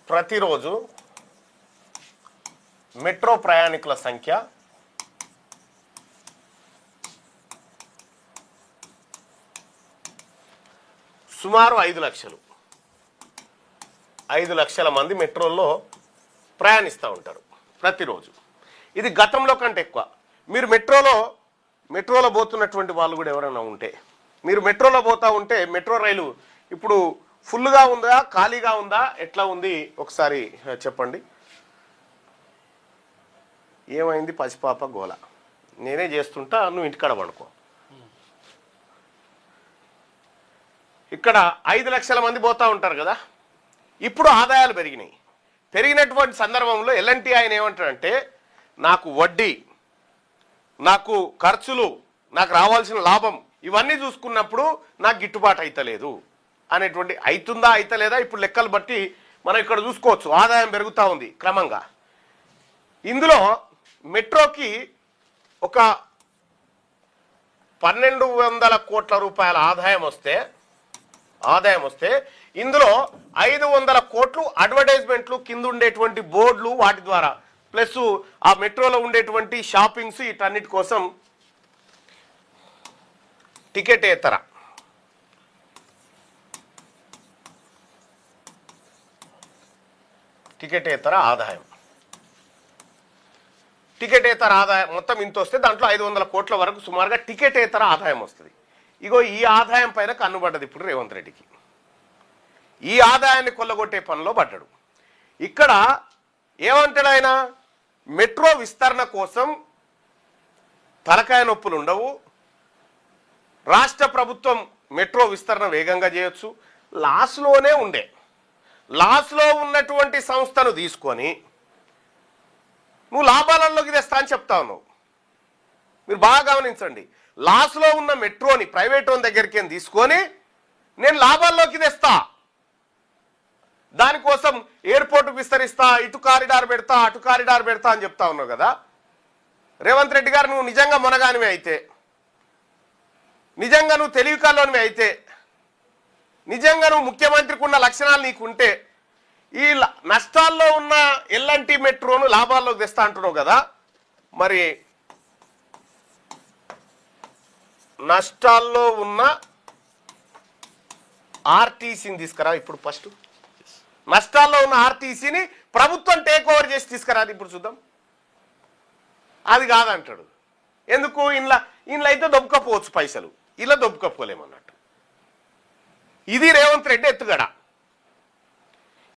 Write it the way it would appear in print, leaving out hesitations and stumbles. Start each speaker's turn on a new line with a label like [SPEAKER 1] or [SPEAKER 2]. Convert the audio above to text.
[SPEAKER 1] ప్రతిరోజు మెట్రో ప్రయాణికుల సంఖ్య సుమారు 5 లక్షలు. 5 లక్షల మంది మెట్రోల్లో ప్రయాణిస్తూ ఉంటారు ప్రతిరోజు. ఇది గతంలో కంటే ఎక్కువ. మీరు మెట్రోలో పోతున్నటువంటి వాళ్ళు కూడా ఎవరైనా ఉంటే, మీరు మెట్రోలో పోతూ ఉంటే మెట్రో రైలు ఇప్పుడు ఫుల్గా ఉందా ఖాళీగా ఉందా ఎట్లా ఉంది ఒకసారి చెప్పండి. ఏమైంది పసిపాప గోల, నేనే చేస్తుంటా నువ్వు ఇంటికాడ పడుకో. ఇక్కడ 5 లక్షల మంది పోతూ ఉంటారు కదా. ఇప్పుడు ఆదాయాలు పెరిగినటువంటి సందర్భంలో ఎల్ఎన్టీ ఆయన ఏమంటాడంటే, నాకు వడ్డీ, నాకు ఖర్చులు, నాకు రావాల్సిన లాభం ఇవన్నీ చూసుకున్నప్పుడు నాకు గిట్టుబాటు అయితలేదు అనేటువంటి, అవుతుందా అయితలేదా ఇప్పుడు లెక్కలు బట్టి మనం ఇక్కడ చూసుకోవచ్చు. ఆదాయం పెరుగుతూ ఉంది క్రమంగా. ఇందులో మెట్రోకి ఒక 1200 కోట్ల రూపాయల ఆదాయం వస్తే ఇందులో 500 కోట్లు అడ్వర్టైజ్మెంట్లు, కింద ఉండేటువంటి బోర్డులు, వాటి ద్వారా ప్లస్ ఆ మెట్రోలో ఉండేటువంటి షాపింగ్స్, వీటన్నిటి కోసం టికెటేతర ఆదాయం మొత్తం ఇంత వస్తే దాంట్లో 500 కోట్ల వరకు సుమారుగా టికెటేతర ఆదాయం వస్తుంది. ఇగో ఈ ఆదాయం పైన కన్నుబడ్డది ఇప్పుడు రేవంత్ రెడ్డికి. ఈ ఆదాయాన్ని కొల్లగొట్టే పనిలో పడ్డాడు. ఇక్కడ ఏమంటాడు ఆయన, మెట్రో విస్తరణ కోసం తలకాయ నొప్పులు ఉండవు, రాష్ట్ర ప్రభుత్వం మెట్రో విస్తరణ వేగంగా చేయొచ్చు, లాస్లో ఉన్నటువంటి సంస్థను తీసుకొని నువ్వు లాభాలలోకి తెస్తా అని చెప్తా ఉన్నావు. మీరు బాగా గమనించండి, లాస్లో ఉన్న మెట్రోని ప్రైవేట్ ఓన్ దగ్గరికి తీసుకొని నేను లాభాల్లోకి తెస్తా, దానికోసం ఎయిర్పోర్ట్ విస్తరిస్తా, ఇటు కారిడార్ పెడతా, అటు కారిడార్ పెడతా అని చెప్తా ఉన్నావు కదా. రేవంత్ రెడ్డి గారు, నువ్వు నిజంగా మొనగానివి అయితే, నిజంగా నువ్వు తెలివికాల్లోనివి అయితే, నిజంగా నువ్వు ముఖ్యమంత్రికి ఉన్న లక్షణాలు నీకుంటే, ఈ నష్టాల్లో ఉన్న ఎల్ఎన్టీ మెట్రోను లాభాల్లోకి తెస్తా అంటున్నావు కదా. మరి నష్టాల్లో ఉన్న ఆర్టీసీని తీసుకురా. ఇప్పుడు ఫస్ట్ నష్టాల్లో ఉన్న ఆర్టీసీని ప్రభుత్వం టేక్ ఓవర్ చేసి తీసుకురా, ఇప్పుడు చూద్దాం. అది కాదంటాడు. ఎందుకు? ఇంట్లో అయితే దొబ్బకపోవచ్చు పైసలు, ఇలా దొబ్బకపోలేమన్నట్టు. ఇది రేవంత్ రెడ్డి ఎత్తుగడ.